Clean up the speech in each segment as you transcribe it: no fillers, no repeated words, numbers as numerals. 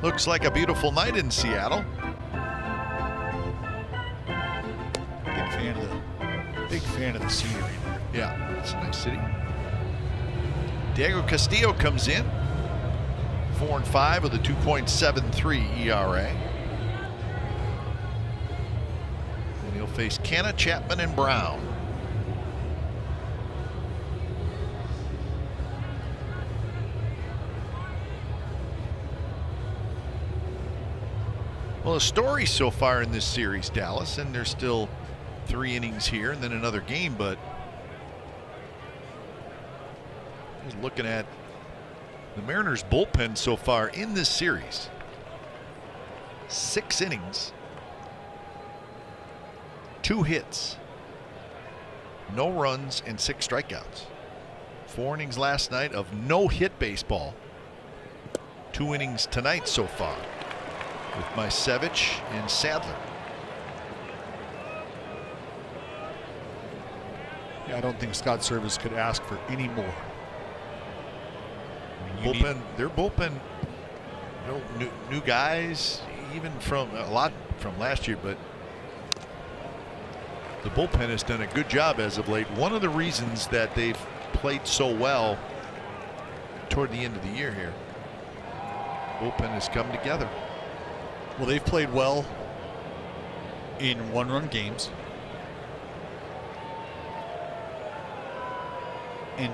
Looks like a beautiful night in Seattle. Big fan of the scenery. Yeah, it's a nice city. Diego Castillo comes in, 4-5 with a 2.73 ERA. And he'll face Canna, Chapman, and Brown. Well, a story so far in this series, Dallas, and there's still 3 innings here and then another game, but just looking at the Mariners bullpen so far in this series, 6 innings, 2 hits, no runs, and 6 strikeouts. 4 innings last night of no hit baseball. 2 innings tonight so far with Misevich and Sadler. Yeah, I don't think Scott Service could ask for any more. I mean, Their bullpen, new guys, even from a lot from last year, but the bullpen has done a good job as of late. One of the reasons that they've played so well toward the end of the year here, bullpen has come together. Well, they've played well in 1-run games. And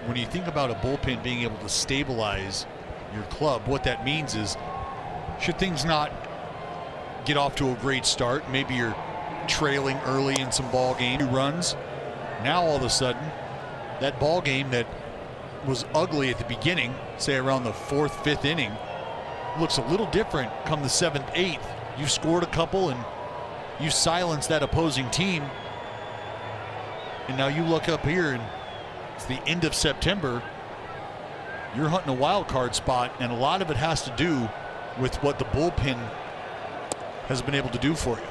when you think about a bullpen being able to stabilize your club, what that means is, should things not get off to a great start, maybe you're trailing early in some ball game, 2 runs, now all of a sudden that ball game that was ugly at the beginning, say around the 4th, 5th inning, looks a little different come the 7th, 8th. You scored a couple and you silenced that opposing team, and now you look up here and it's the end of September. You're hunting a wild card spot, and a lot of it has to do with what the bullpen has been able to do for you.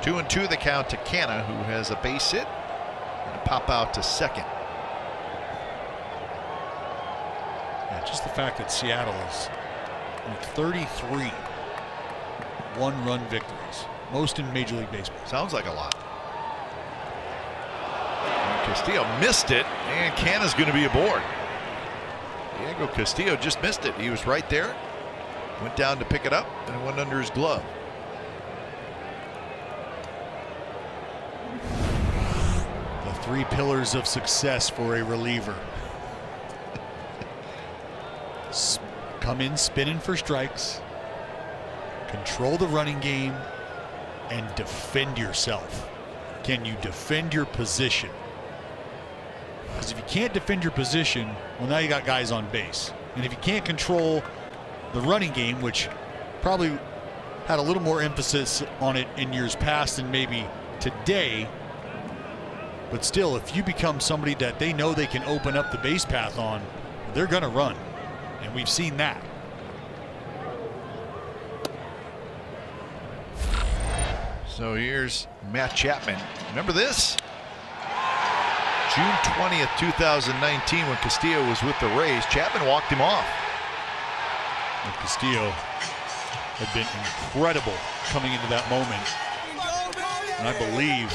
Two and two the count to Canna, who has a base hit and a pop out to second. Yeah, just the fact that Seattle is 33 1-run victories, most in Major League Baseball. Sounds like a lot. And Castillo missed it, and Canna's going to be aboard. Diego Castillo just missed it. He was right there, went down to pick it up, and it went under his glove. The 3 pillars of success for a reliever. Come in spinning for strikes, control the running game, and defend yourself. Can you defend your position? Because if you can't defend your position, well, now you got guys on base. And if you can't control the running game, which probably had a little more emphasis on it in years past than maybe today, but still, if you become somebody that they know they can open up the base path on, they're going to run. And we've seen that. So here's Matt Chapman. Remember this? June 20th, 2019, when Castillo was with the Rays, Chapman walked him off. And Castillo had been incredible coming into that moment. And I believe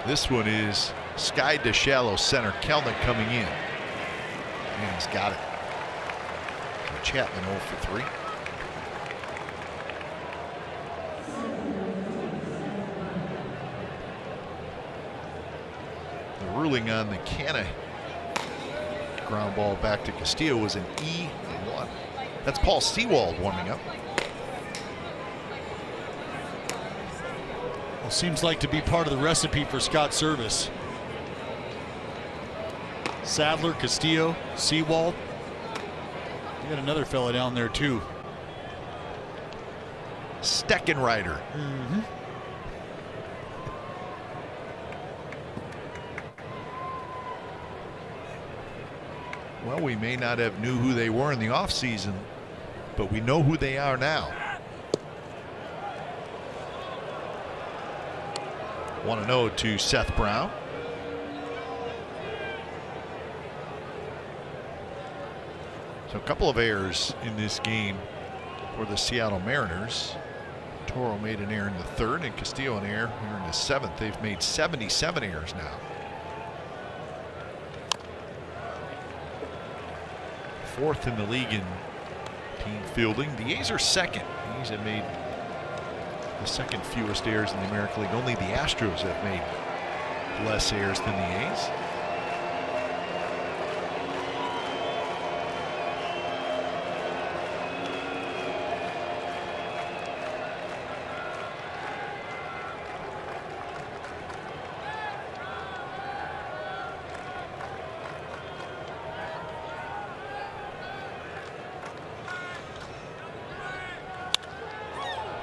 this one is skied to shallow center. Kelnick coming in. And he's got it. So Chapman 0 for 3. The ruling on the Canna ground ball back to Castillo was an E1. That's Paul Sewald warming up. Well, seems like to be part of the recipe for Scott Service. Sadler, Castillo, Sewald. You got another fella down there too. Steckenrider. Well, we may not have knew who they were in the offseason, but we know who they are now. 1-0 to Seth Brown. So a couple of errors in this game for the Seattle Mariners. Toro made an error in the third, and Castillo an error here in the seventh. They've made 77 errors now. Fourth in the league in team fielding. The A's are second. The A's have made the second fewest errors in the American League. Only the Astros have made less errors than the A's.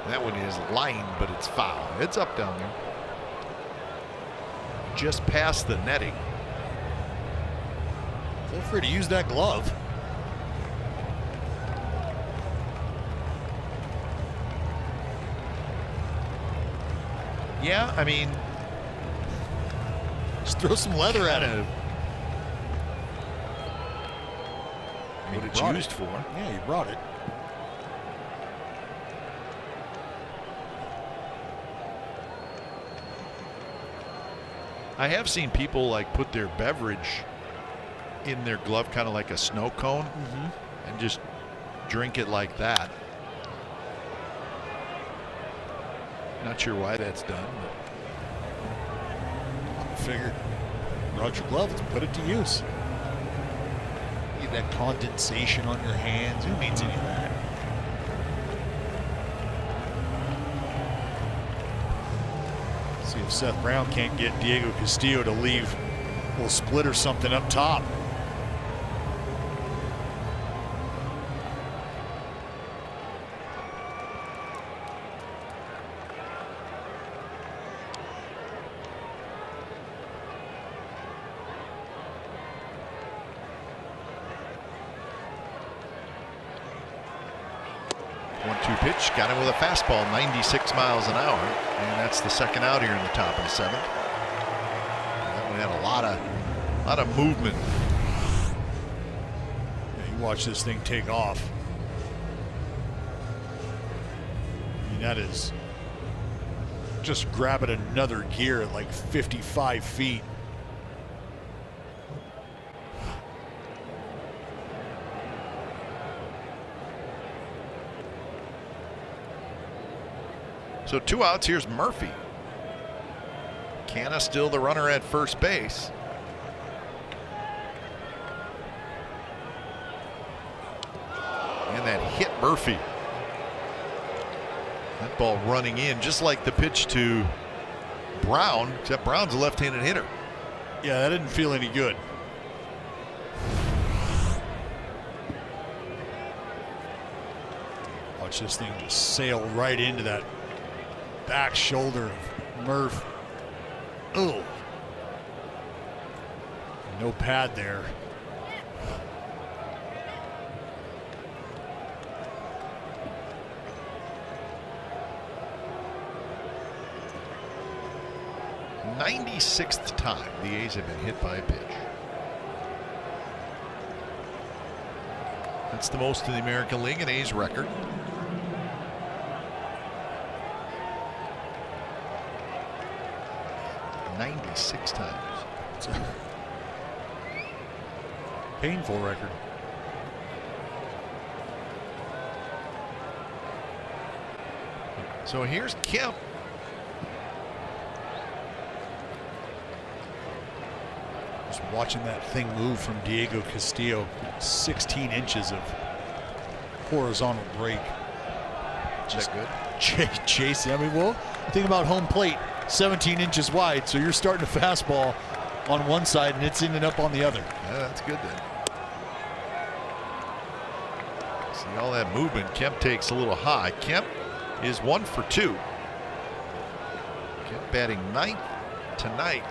That one is lined, but it's foul. It's up down there. Just past the netting. Feel free to use that glove. Yeah, I mean, just throw some leather at it. What it's used for. Yeah, you brought it. I have seen people like put their beverage in their glove, kind of like a snow cone, and just drink it like that. Not sure why that's done, but I figured, brought your glove, let's put it to use. Get that condensation on your hands. Who needs any of that? See if Seth Brown can't get Diego Castillo to leave a little split or something up top. One-two pitch, got him with a fastball, 96 miles an hour, and that's the second out here in the top of the seventh. That one had a lot of movement. Yeah, you watch this thing take off. I mean, that is just grabbing another gear at like 55 feet. So 2 outs. Here's Murphy. Canna still the runner at first base. And that hit Murphy. That ball running in just like the pitch to Brown, except Brown's a left-handed hitter. Yeah, that didn't feel any good. Watch this thing just sail right into that back shoulder of Murph. Oh, no pad there. The 96th time the A's have been hit by a pitch. That's the most in the American League, an A's record. 96 times. It's a painful record. So here's Kemp. Just watching that thing move from Diego Castillo. 16 inches of horizontal break. Just good. Chasing. I mean, well, think about home plate. 17 inches wide, so you're starting a fastball on one side and it's ending up on the other. Yeah, that's good then. See all that movement. Kemp takes a little high. Kemp is 1 for 2. Kemp batting 9th tonight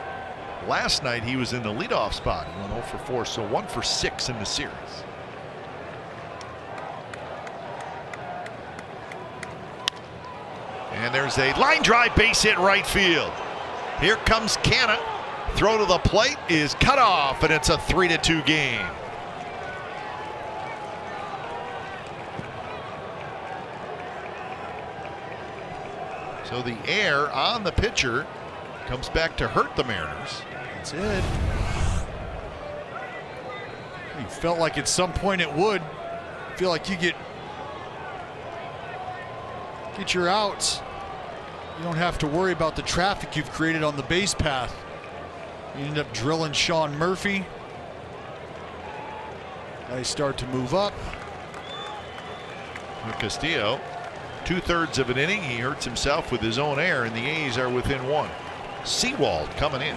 Last night he was in the leadoff spot. He went 0 for 4, so 1 for 6 in the series. And there's a line drive base hit right field. Here comes Canna. Throw to the plate is cut off, and it's a 3-2 game. So the air on the pitcher comes back to hurt the Mariners. That's it. You felt like at some point it would. Feel like you get your outs. You don't have to worry about the traffic you've created on the base path. You end up drilling Sean Murphy. Guys start to move up. Castillo, 2/3 of an inning, he hurts himself with his own air, and the A's are within 1. Seawald coming in.